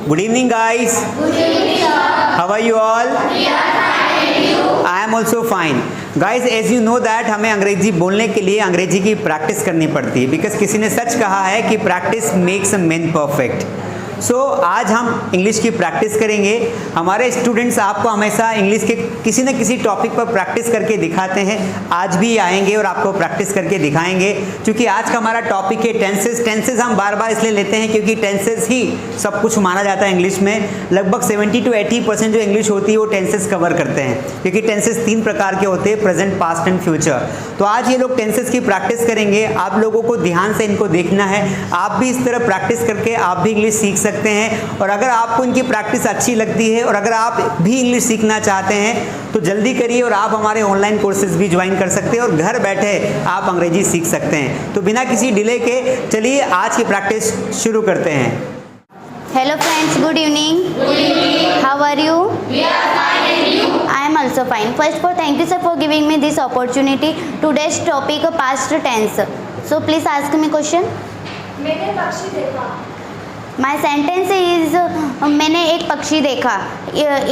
Good evening, guys. Good evening, sir. How are you all? We are fine and you? I am also fine. Guys, as you know that हमें अंग्रेजी बोलने के लिए अंग्रेजी की practice करनी पड़ती है, बिकॉज किसी ने सच कहा है कि practice makes a man perfect. So आज हम इंग्लिश की प्रैक्टिस करेंगे। हमारे स्टूडेंट्स आपको हमेशा इंग्लिश के किसी न किसी टॉपिक पर प्रैक्टिस करके दिखाते हैं। आज भी आएंगे और आपको प्रैक्टिस करके दिखाएंगे, क्योंकि आज का हमारा टॉपिक है टेंसेस। टेंसेस हम बार बार इसलिए लेते हैं क्योंकि टेंसेस ही सब कुछ माना जाता है इंग्लिश में। लगभग 70 to 80% जो इंग्लिश होती है वो टेंसेस कवर करते हैं, क्योंकि टेंसेस 3 प्रकार के होते हैं, प्रेजेंट, पास्ट एंड फ्यूचर। तो आज ये लोग टेंसेस की प्रैक्टिस करेंगे। आप लोगों को ध्यान से इनको देखना है। आप भी इस तरह प्रैक्टिस करके आप भी इंग्लिश सीख सकते हैं। और अगर आपको इनकी प्रैक्टिस अच्छी लगती है और अगर आप भी इंग्लिश सीखना चाहते हैं तो जल्दी करिए और आप हमारे ऑनलाइन कोर्सेज भी ज्वाइन कर सकते हैं और घर बैठे आप अंग्रेजी सीख सकते हैं। तो बिना किसी डिले के चलिए आज की प्रैक्टिस शुरू करते हैं। Hello friends, good evening. Good evening. How are you? We are fine and you? I am also fine. First of all, thank you sir for giving me this opportunity. Today's topic past tense. So please ask me question. मैंने पक्षी देखा। My sentence is मैंने एक पक्षी देखा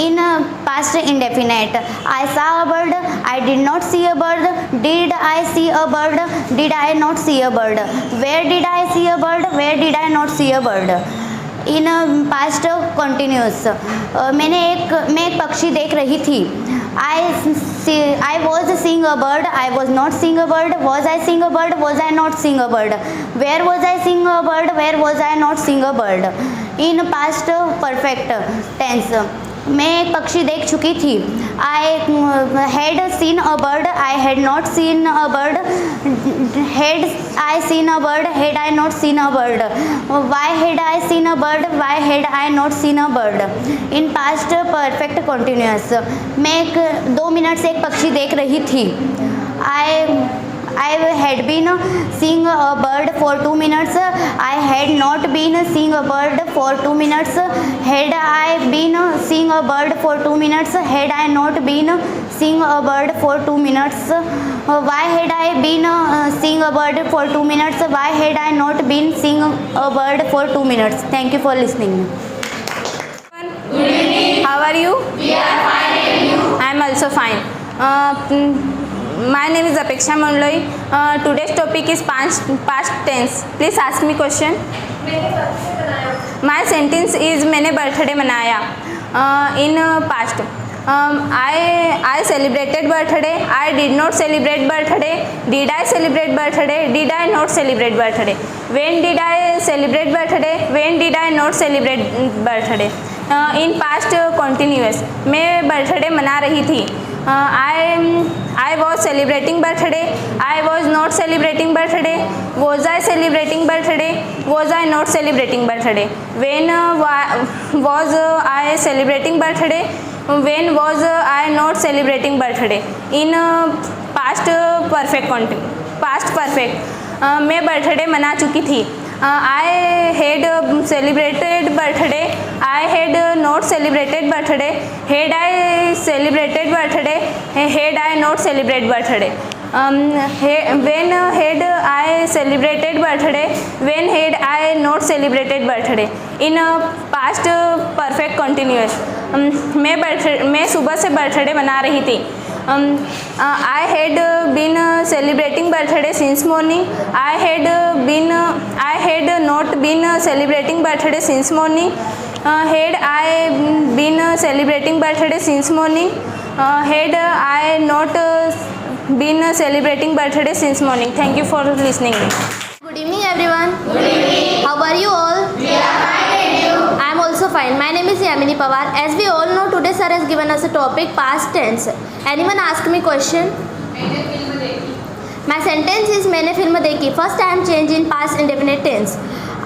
in past indefinite. I saw a bird. I did not see a bird. Did I see a bird? Did I not see a bird? Where did I see a bird? Where did I not see a bird? In past continuous मैं एक पक्षी देख रही थी। I was seeing a bird, I was not seeing a bird, was I seeing a bird, was I not seeing a bird, where was I seeing a bird, where was I not seeing a bird. In past perfect tense मैं एक पक्षी देख चुकी थी। I had seen a bird, I had not seen a bird, had I seen a bird, had I not seen a bird, why had I seen a bird, why had I not seen a bird. In past perfect continuous मैं 2 minute से एक पक्षी देख रही थी। I had been seeing a bird for 2 minutes. I had not been seeing a bird for 2 minutes. Had I been seeing a bird for 2 minutes? Had I not been seeing a bird for 2 minutes? Why had I been seeing a bird for 2 minutes? Why had I not been seeing a bird for 2 minutes? Thank you for listening. Good evening. How are you? We are fine and you? I am also fine. My name is Apeksha Mandloi. Today's topic is past tense. Please ask me question. मैंने birthday बनाया। My sentence is मैंने birthday मनाया in past. I celebrated birthday. I did not celebrate birthday. Did I celebrate birthday? Did I not celebrate birthday? When did I celebrate birthday? When did I not celebrate birthday? In past continuous मैं birthday मना रही थी। I was celebrating birthday. I was not celebrating birthday. Was I celebrating birthday? Was I not celebrating birthday? When was I celebrating birthday? When was I not celebrating birthday? In past perfect past perfect मैं birthday मना चुकी थी। I had celebrated birthday. I had not celebrated birthday. Had I celebrated birthday? Had I not celebrated birthday? When had I celebrated birthday? When had I not celebrated birthday? In past perfect continuous मैं सुबह से birthday मना रही थी। I had been celebrating birthday since morning. I had not been celebrating birthday since morning. Had I been celebrating birthday since morning? Had I not been celebrating birthday since morning? Thank you for listening. Good evening everyone. Good evening. How are you all? We are fine and you? I am also fine. My name is Yamini Pawar. As we all know, today sir has given us a topic past tense. Anyone ask me question? मैंने film देखी। My sentence is मैंने film देखी. First I am change in past indefinite tense.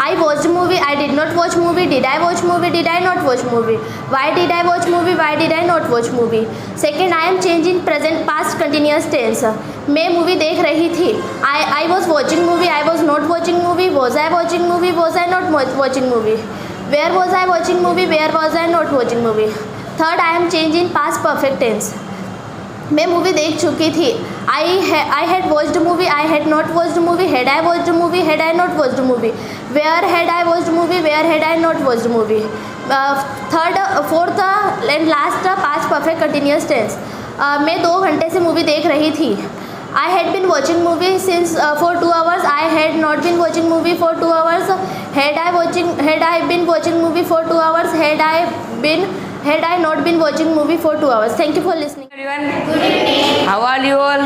I watched movie. I did not watch movie. Did I watch movie? Did I not watch movie? Why did I watch movie? Why did I not watch movie? Second I am change in present past continuous tense. मैं movie देख रही थी. I was watching movie. I was not watching movie. Was I watching movie? Was I not watching movie? Where was I watching movie? Where was I not watching movie? Third I am change in past perfect tense. मैं movie देख चुकी थी. I had watched movie, I had not watched movie, had I watched movie, had I not watched movie, where had I watched movie, where had I not watched movie. Third, fourth and last past perfect continuous tense. मैं 2 घंटे से movie देख रही थी. I had been watching movie since for 2 hours. I had not been watching movie for 2 hours. Had I been watching movie for 2 hours? Had I not been watching movie for 2 hours? Thank you for listening. Everyone, how are you all?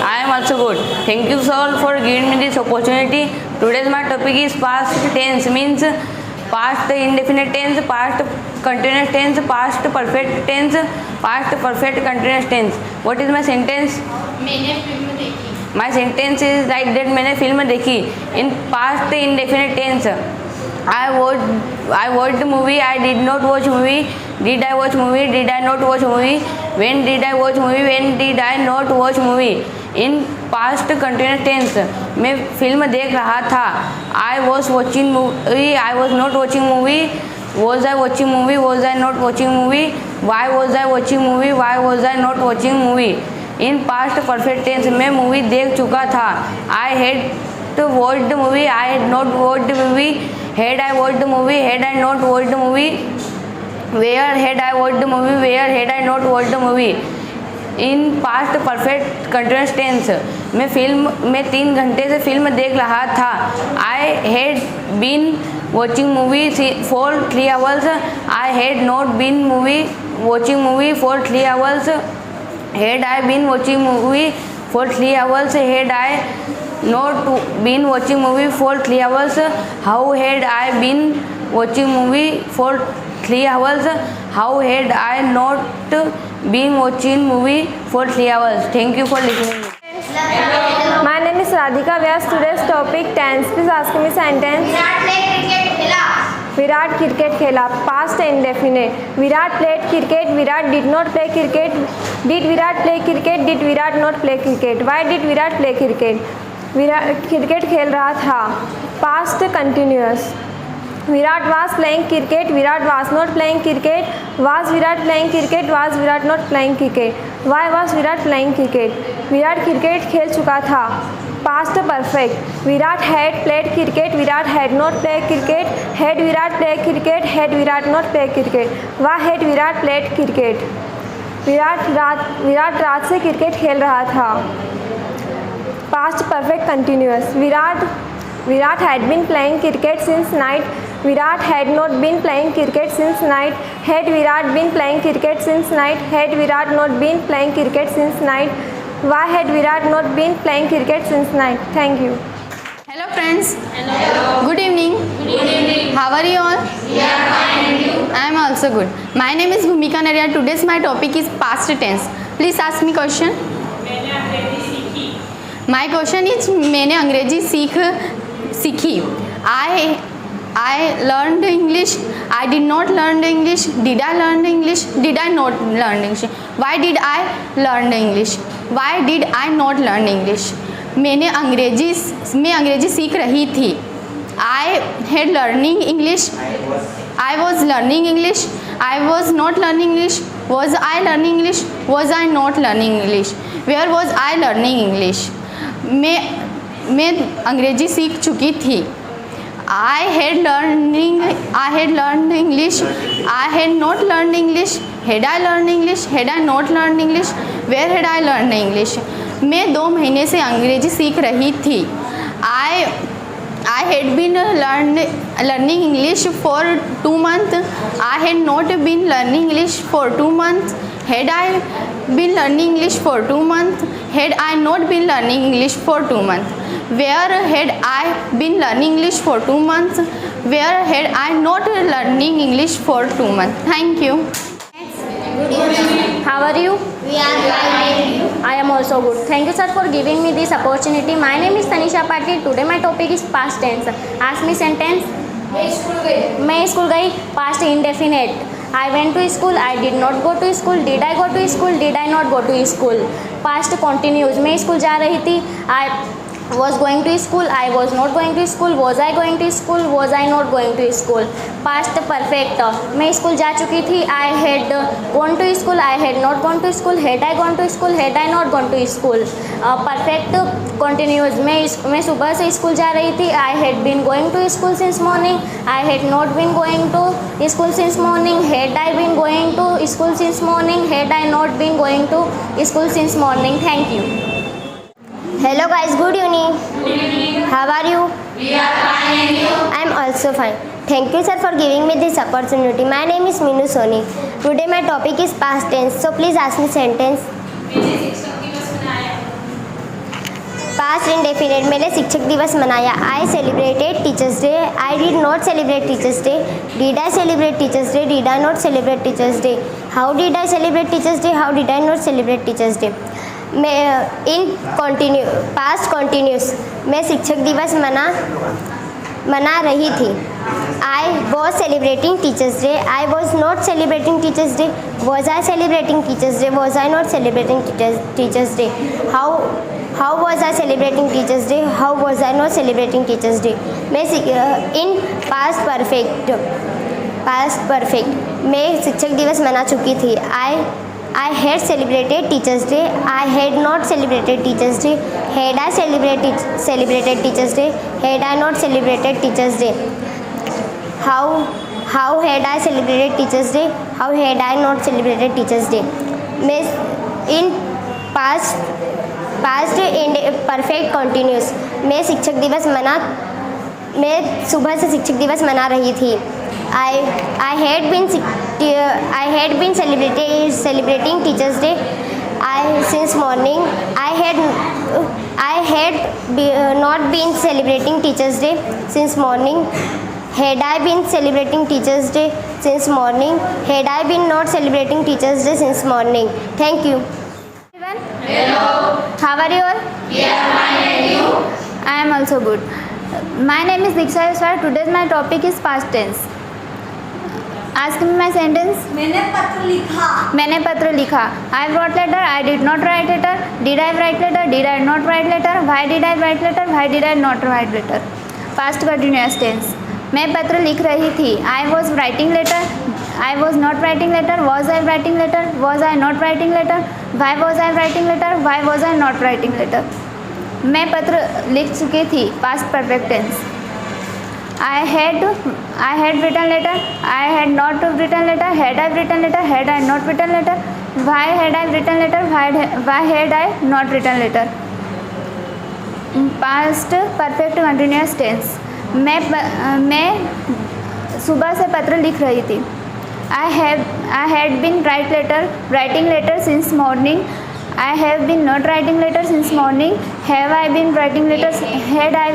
I am also good. Thank you all for giving me this opportunity. Today's my topic is past tense, means past indefinite tense, past continuous tense, past perfect tense, past perfect continuous tense. What is my sentence? मैंने film देखी. My sentence is like that मैंने film देखी. In past indefinite tense, I watched movie, I did not watch movie, did I watch movie, did I not watch movie, when did I watch movie, when did I not watch movie. In past continuous tense, मैं film देख रहा था. I was watching movie, I was not watching movie, was I watching movie, was I not watching movie, why was I watching movie, why was I not watching movie. In past perfect tense, मैं movie देख चुका था. I had watched movie, I had not watched movie, had I watched movie, had I not watched movie, where had I watched movie, where had I not watched movie. In past perfect continuous tense, मैं 3 घंटे से film देख रहा था. I had been watching movie for 3 hours. I had not been watching movie for 3 hours. Had I been watching movie for 3 hours. Had I not been watching movie for 3 hours. How had I been watching movie for 3 hours. How had I not been watching movie for 3 hours? Thank you for listening. My name is Radhika Vyas. Today's topic tense. Please ask me sentence. Virat cricket खेला. Past indefinite. Virat played cricket. Virat did not play cricket. Did Virat play cricket. Did Virat not play cricket. Why did Virat play cricket. Virat cricket खेल रहा था. Past continuous. Virat was playing cricket. Virat was not playing cricket. Was Virat playing cricket. Was Virat not playing cricket. Why was Virat playing cricket. Virat cricket खेल चुका था. Past perfect. Virat had played cricket. Virat had not play cricket. Had Virat play cricket. Had Virat not play cricket. Why had Virat played cricket. Virat रात से cricket खेल रहा था. Past perfect continuous. Virat had been playing cricket since night. Virat had not been playing cricket since night. Had Virat been playing cricket since night. Had Virat not been playing cricket since night. Why had Virat not been playing cricket since night? Thank you. Hello friends. Hello. Good evening. Good evening. How are you all? We are fine and you? I am also good. My name is Bhumika Naria. Today's my topic is past tense. Please ask me question. मैंने अंग्रेजी सीखी. My question is मैंने अंग्रेजी सीखी. I learned English. I did not learn English. Did I learn English? Did I not learn English? Why did I learn English? Why did I not learn English? मैं अंग्रेजी सीख रही थी. I had learning English. I was learning English. I was not learning English. Was I learning English? Was I not learning English? Where was I learning English? मैं अंग्रेजी सीख चुकी थी. I had learned English. I had not learned English. Had I learned English? Had I not learned English? Where had I learned English? मैं 2 महीने से अंग्रेजी सीख रही थी. I had been learning English for 2 months. I had not been learning English for 2 months. Had I been learning English for 2 months? Had I not been learning English for 2 months? Where had I been learning English for 2 months? Where had I not learning English for 2 months? Thank you. How are you? We are fine. I am also good. Thank you, sir, for giving me this opportunity. My name is Tanisha Patil. Today my topic is past tense. Ask me sentence. मैं school गई. Past indefinite. I went to school. I did not go to school. Did I go to school? Did I not go to school? Past continuous. मैं school जा रही थी. was going to school, I was not going to school, was I going to school, was I not going to school. Past perfect, मैं school जा चुकी थी, I had gone to school, I had not gone to school, had I gone to school, had I not gone to school. Perfect continuous, मैं सुबह से school जा रही थी, I had been going to school since morning, I had not been going to school since morning, had I been going to school since morning, had I not been going to school since morning. Thank you. Hello guys, good evening. Good evening. How are you? We are fine and you? I am also fine. Thank you sir for giving me this opportunity. My name is Minu Soni. Today my topic is past tense. So please ask me sentence. मैंने शिक्षक दिवस मनाया. Past indefinite. मैंने शिक्षक दिवस मनाया. I celebrated Teachers Day. I did not celebrate Teachers Day. Did I celebrate Teachers Day? Did I not celebrate Teachers Day? How did I celebrate Teachers Day? How did I not celebrate Teachers Day? मैं in past continuous मैं शिक्षक दिवस मना रही थी. I was celebrating teachers day. I was not celebrating teachers day. Was I celebrating teachers day. Was I not celebrating teachers day. How was I celebrating teachers day. How was I not celebrating teachers day. मैं इन past perfect मैं शिक्षक दिवस मना चुकी थी. I had celebrated Teachers Day. I had not celebrated Teachers Day. Had I celebrated Teachers Day? Had I not celebrated Teachers Day? How had I celebrated Teachers Day? How had I not celebrated Teachers Day? मैं in past perfect continuous मैं सुबह से शिक्षक दिवस मना रही थी. I had been celebrating Teachers Day since morning. I had not been celebrating Teachers Day since morning. Had I been celebrating Teachers Day since morning? Had I been not celebrating Teachers Day since morning? Thank you. Hello. How are you all? We are fine and you? I am also good. My name is Diksha Yuswar. Today's my topic is past tense. Ask me my sentence. मैंने पत्र लिखा. I wrote letter. I did not write letter. Did I write letter? Did I not write letter? Why did I write letter? Why did I not write letter? Past continuous tense. मैं पत्र लिख रही थी. I was writing letter. I was not writing letter. Was I writing letter? Was I not writing letter? Why was I writing letter? Why was I not writing letter? मैं पत्र लिख चुकी थी. Past perfect tense. I had written letter. I had not written letter. Had I written letter? Had I not written letter? Why had I written letter? Why had I not written letter? Past perfect continuous tense. मैं सुबह से पत्र लिख रही थी. I had been writing letter since morning. I have been not writing letter since morning. Have I been writing letters? Had I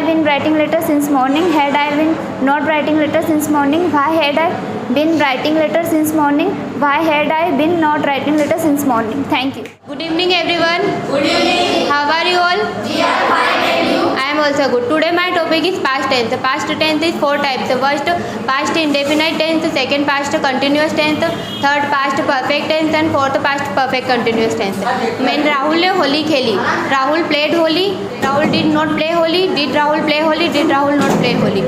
been writing letter since morning? Had I been not writing letter since morning? Why had I been writing letter since morning? Why had I been not writing letter since morning? Thank you. Good evening everyone. Good evening. How are you all? We are fine and you? I am also good. Today my topic is past tense. Past tense is 4 types. First, past indefinite tense. Second, past continuous tense. Third, past perfect tense. And fourth, past perfect continuous tense. When Rahul ने होली खेली. Rahul played Holi. Rahul did not play Holi. Did Rahul play Holi? Did Rahul not play Holi?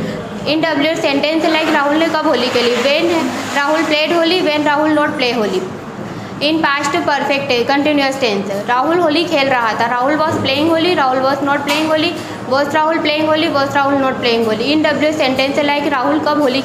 In W sentence like Rahul ने कब होली खेली? When Rahul played Holi. When Rahul not play Holi. In past perfect continuous tense Rahul Holi खेल रहा था. Rahul was playing Holi. Rahul was not playing Holi. Was Rahul playing Holi. Was Rahul not playing Holi. In W sentence like Rahul कब होली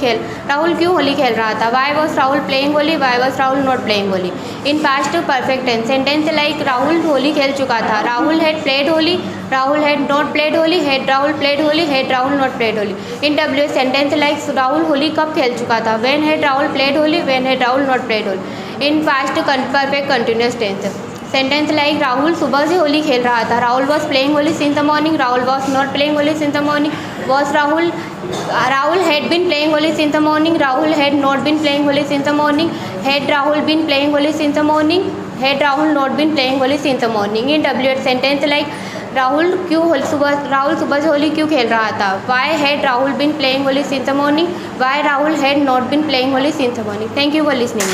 राहुल क्यों होली खेल रहा था. Why was Rahul playing Holi. Why was Rahul not playing Holi. In past perfect tense sentence like Rahul Holi खेल चुका था. Rahul had played Holi. Rahul had not played Holi. Had Rahul played Holi. Had Rahul not played Holi. In W sentence like Rahul Holi कब खेल चुका था. When had Rahul played Holi. When had Rahul not played Holi. In past perfect continuous tense sentence like Rahul सुबह से होली खेल रहा था. Rahul was playing Holi since the morning. Rahul was not playing Holi since the morning. Was Rahul had been playing Holi since the morning. Rahul had not been playing Holi since the morning. Had Rahul been playing Holi since the morning. Had Rahul not been playing Holi since the morning. In W sentence like Rahul सुबह से होली क्यों खेल रहा था. Why had Rahul been playing Holi since the morning. Why Rahul had not been playing Holi since the morning. Thank you for listening.